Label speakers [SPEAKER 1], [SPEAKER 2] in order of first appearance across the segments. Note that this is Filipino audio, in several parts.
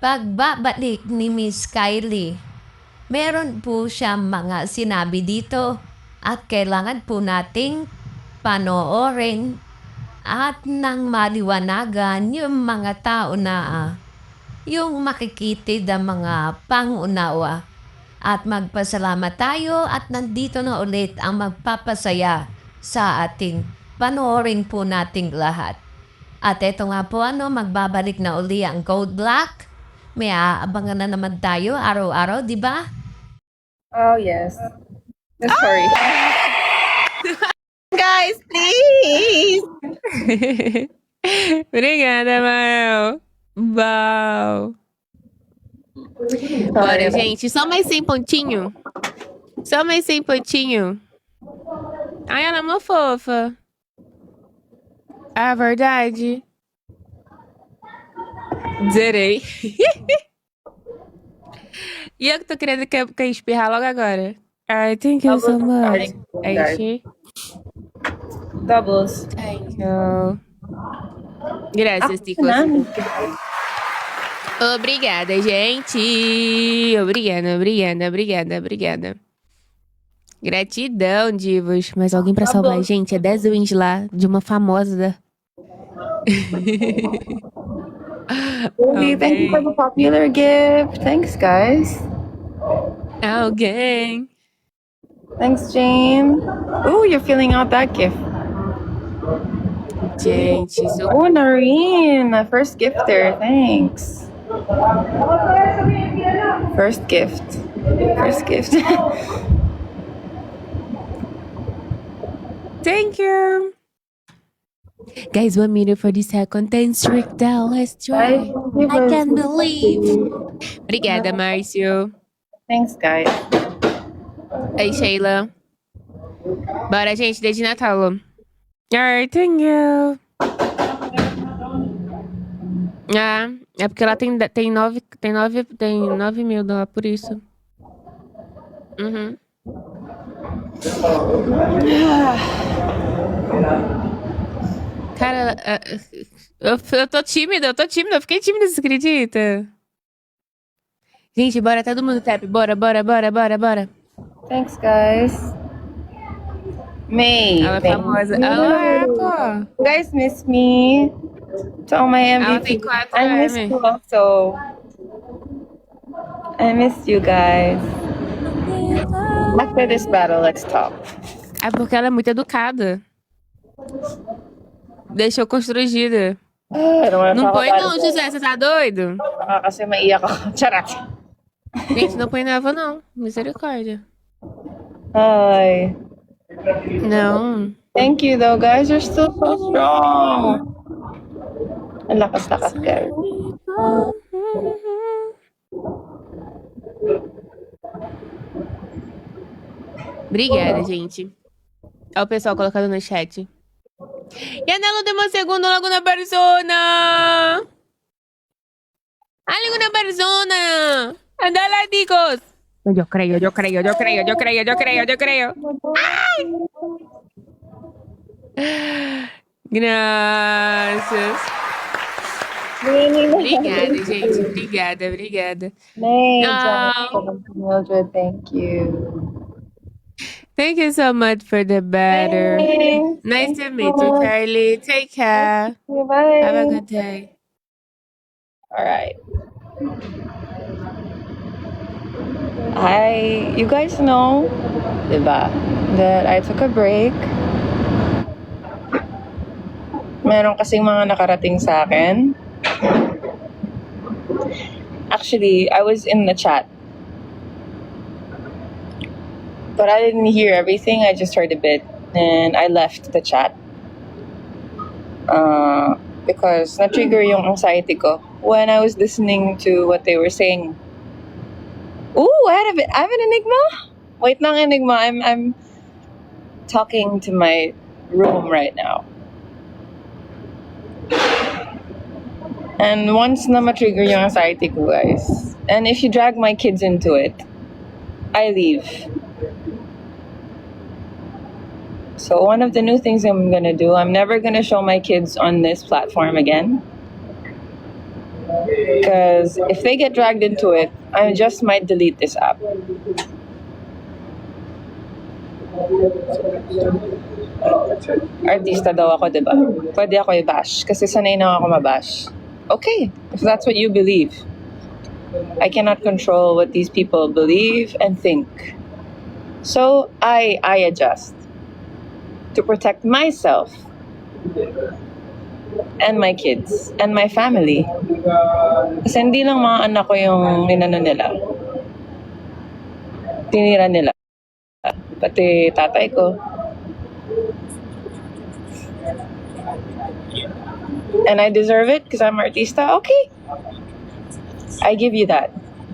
[SPEAKER 1] pagbabalik ni Miss Kylie, meron po siyang mga sinabi dito at kailangan po nating panoorin at nang maliwanagan yung mga tao na yung makikitid ang mga pangunawa. At magpasalamat tayo at nandito na ulit ang magpapasaya sa ating panoorin po nating lahat. At eto nga po magbabalik na uli ang Gold Black. May aabangan na naman tayo araw-araw, di ba?
[SPEAKER 2] Oh, yes. Sorry. Guys, please!
[SPEAKER 3] Obrigada, Mael. Uau. Bora, gente. Só mais 100 pontinho. Só mais 100 pontinho. Ai, ela é uma fofa. É verdade. Zerei. E eu que tô querendo que espirrar logo agora. Ai, thank you so much. Enche.
[SPEAKER 2] Doubles.
[SPEAKER 3] Thank you. Graças, Tico. Obrigada, gente. Obrigada. Gratidão, divos. Mas alguém pra salvar a gente? É 10 wins lá de uma famosa.
[SPEAKER 2] Hey, thank you for the popular gift. Thanks, guys.
[SPEAKER 3] Alguém.
[SPEAKER 2] Thanks, Jane. Ooh, you're filling out that gift.
[SPEAKER 3] Gente, isso.
[SPEAKER 2] Oh, Noreen, first gifter. Thanks. First gift.
[SPEAKER 3] Thank you. Guys, 1 minute for the second. 10 streak down. Let's try. I can't believe. Obrigada, Márcio.
[SPEAKER 2] Thanks, guys.
[SPEAKER 3] Aí, Sheila. Bora, gente. Dia de Natal. Ai, thank you. Ah, é porque lá tem 9 mil lá, por isso. Uhum. Cara, eu tô tímida, eu fiquei tímida, você acredita? Gente, bora, todo mundo tap, bora.
[SPEAKER 2] Thanks, guys. May.
[SPEAKER 3] Ela é
[SPEAKER 2] thank
[SPEAKER 3] famosa.
[SPEAKER 2] you.
[SPEAKER 3] Ela é, pô.
[SPEAKER 2] You guys miss me. So my
[SPEAKER 3] Ela
[SPEAKER 2] MVP.
[SPEAKER 3] tem 4
[SPEAKER 2] I miss
[SPEAKER 3] M.
[SPEAKER 2] you also. I miss you guys. After this battle, let's talk.
[SPEAKER 3] É porque ela é muito educada. Deixou constrangida. Não põe não, José, você tá doido?
[SPEAKER 2] Kasi maiyak ako. Charot.
[SPEAKER 3] Gente, não põe neva não. Misericórdia.
[SPEAKER 2] Hi.
[SPEAKER 3] Não.
[SPEAKER 2] Thank you though, guys. You're still so strong. Ang lakas-lakas, guys.
[SPEAKER 3] Obrigada, gente. Olha o pessoal colocando no chat. E anel de uma segunda Laguna Persona. A Laguna Persona. Andala, chicos. Yo creo. ¡Ay! Graças. Obrigada, gente. Obrigada.
[SPEAKER 2] Mildred, thank you.
[SPEAKER 3] Thank you so much for the batter.
[SPEAKER 2] Thanks.
[SPEAKER 3] Nice to meet you, Carly. Take care.
[SPEAKER 2] Bye.
[SPEAKER 3] Have a good day.
[SPEAKER 2] All right. You guys know, diba, that I took a break. Meron kasing mga nakarating sa akin. Actually, I was in the chat. But I didn't hear everything. I just heard a bit. And I left the chat. Because na-trigger yung anxiety ko when I was listening to what they were saying. Ooh, I have an enigma? Wait lang, enigma. I'm talking to my room right now. And once na ma-trigger yung anxiety ko, guys, and if you drag my kids into it, I leave. So one of the new things I'm gonna do, I'm never gonna show my kids on this platform again. Because if they get dragged into it, I just might delete this app. Artista daw ako, diba? Pwede ako i-bash. Kasi sanay na ako mabash. Okay, if that's what you believe. I cannot control what these people believe and think. So, I adjust. To protect myself. And my kids. And my family. Kasi hindi lang mga anak ko yung ninano nila. Tinira nila. Pati tatay ko. And I deserve it because I'm artista. Okay. I give you that.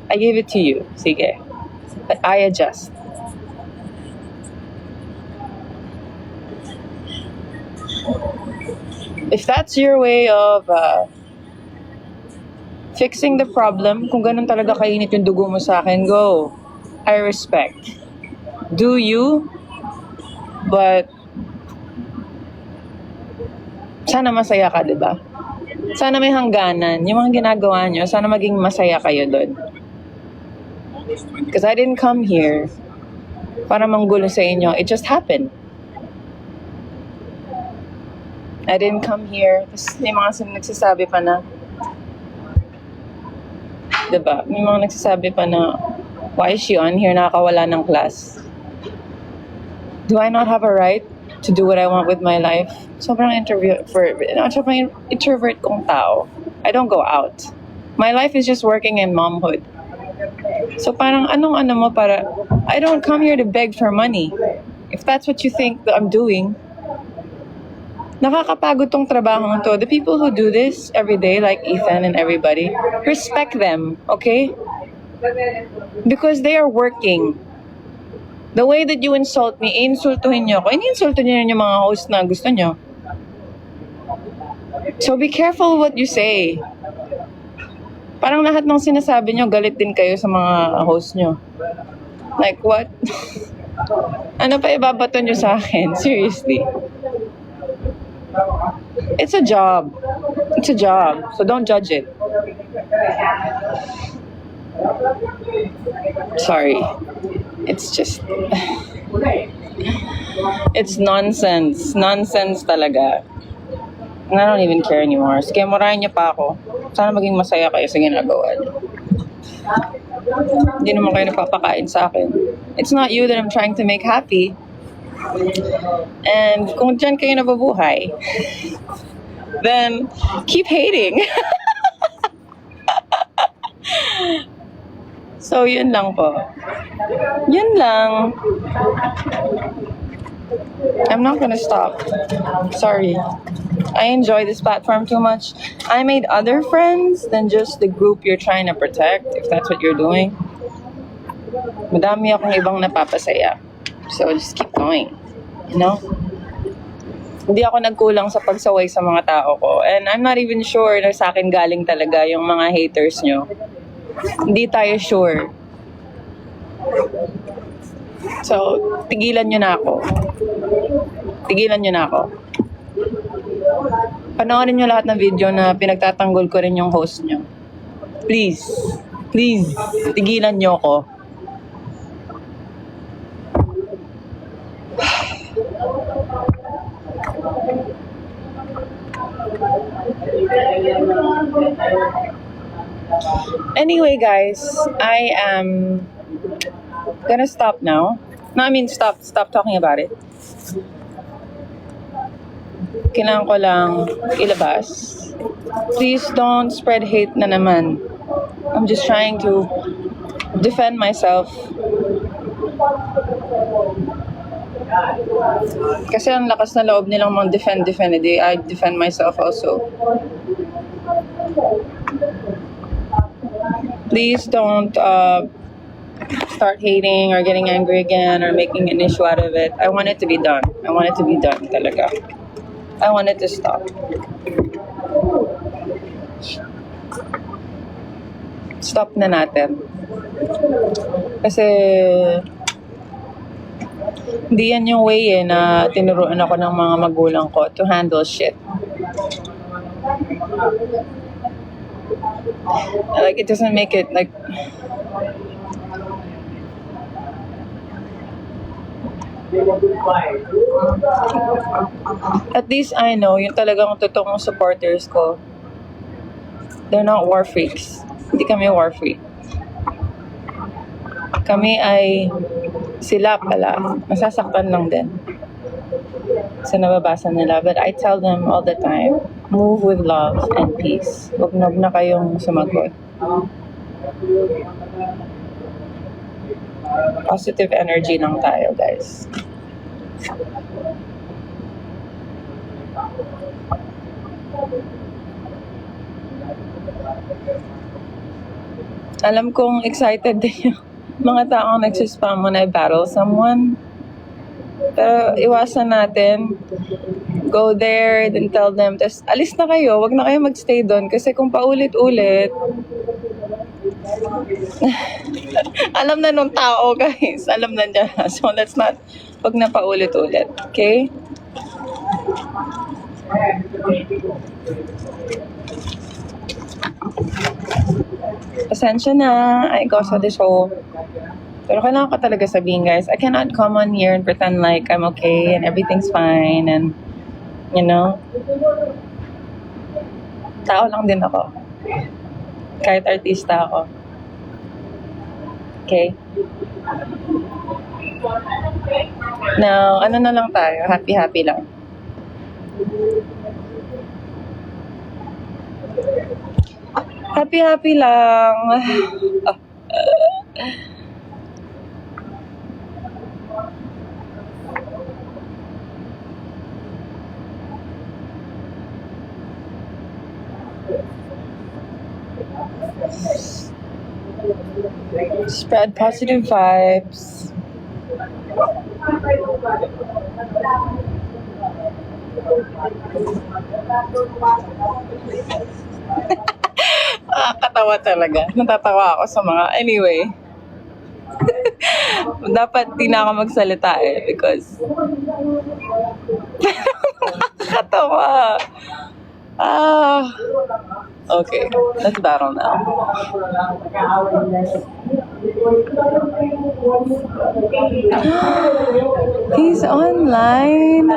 [SPEAKER 2] I give it to you. Sige. But I adjust. If that's your way of fixing the problem, kung ganun talaga kainit yung dugo mo sa akin, go. I respect. Do you? But sana masaya ka, diba? Sana may hangganan. Yung mga ginagawa nyo, sana maging masaya kayo doon. Because I didn't come here para manggulo sa inyo. It just happened. I didn't come here. Tapos may mga nagsasabi pa na, diba? May mga nagsasabi pa na, why is she on here? Nakakawala ng class. Do I not have a right to do what I want with my life? Sobrang introvert kong tao. I don't go out. My life is just working in momhood. So parang anong mo para, I don't come here to beg for money. If that's what you think that I'm doing, nakakapagod tong trabaho to. The people who do this every day, like Ethan and everybody, respect them, okay? Because they are working. The way that you insult me, insultuhin nyo ako. Ini-insulto nyo yung mga host na gusto nyo. So be careful what you say. Parang lahat ng sinasabi nyo, galit din kayo sa mga host nyo. Like what? Ano pa ibabato nyo sa akin? Seriously. It's a job. It's a job. So don't judge it. Sorry. It's just... it's nonsense. Nonsense talaga. And I don't even care anymore. Sige, murahin niyo pa ako. Sana maging masaya kayo sa ginagawa niyo. Hindi naman kayo nagpapakain sa akin. It's not you that I'm trying to make happy. And kung dyan kayo nababuhay, then keep hating. So, yun lang po. Yun lang. I'm not gonna stop. Sorry. I enjoy this platform too much. I made other friends than just the group you're trying to protect, if that's what you're doing. Madami akong ibang napapasaya. So, just keep going. You know? Hindi ako nagkulang sa pagsaway sa mga tao ko. And I'm not even sure na sa akin galing talaga yung mga haters nyo. Hindi tayo sure. So, tigilan nyo na ako. Tigilan nyo na ako. Panoorin nyo lahat ng video na pinagtatanggol ko rin yung host nyo. Please. Please. Tigilan nyo ako. Anyway, guys, I am gonna stop now. No, I mean stop talking about it. Kailangan ko lang ilabas. Please don't spread hate na naman. I'm just trying to defend myself. Kasi ang lakas na loob nilang mga defend. I defend myself also. Please don't start hating or getting angry again or making an issue out of it. I want it to be done. I want it to be done talaga. I want it to stop. Stop na natin. Kasi hindi yan yung way na tinuruan ako ng mga magulang ko to handle shit. Like, it doesn't make it, like, at least I know, yung talagang totoong supporters ko, they're not war freaks. Hindi kami war freak. Kami ay, sila pala, masasaktan lang din sa nababasa nila. But I tell them all the time, move with love and peace. Huwag na kayong sumagot. Positive energy lang tayo, guys. Alam kong excited din yung mga taong nagsispam when I battle someone. Pero iwasan natin. Go there, then tell them, tas alis na kayo, wag na kayo magstay doon. Kasi kung paulit-ulit, alam na nung tao, guys. Alam na niya. So let's not, wag na paulit-ulit. Okay? Pasensya na, I go sa the show. Pero kailangan ko talaga sabihin, guys, I cannot come on here and pretend like I'm okay and everything's fine and, you know, tao lang din ako. Kahit artista ako. Okay? Now, ano na lang tayo, happy-happy lang. Happy-happy lang. Spread positive vibes. Nakakatawa talaga. Natatawa ako sa mga... Anyway. Dapat di na ako magsalita because... Nakakatawa. Okay. Let's battle now. He's online.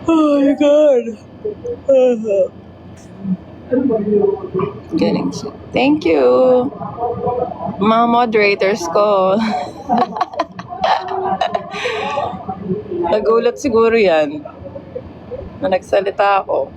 [SPEAKER 2] Oh my God. Getting sick. Thank you. Mga moderators ko. Nagulat siguro yan na nagsalita ako.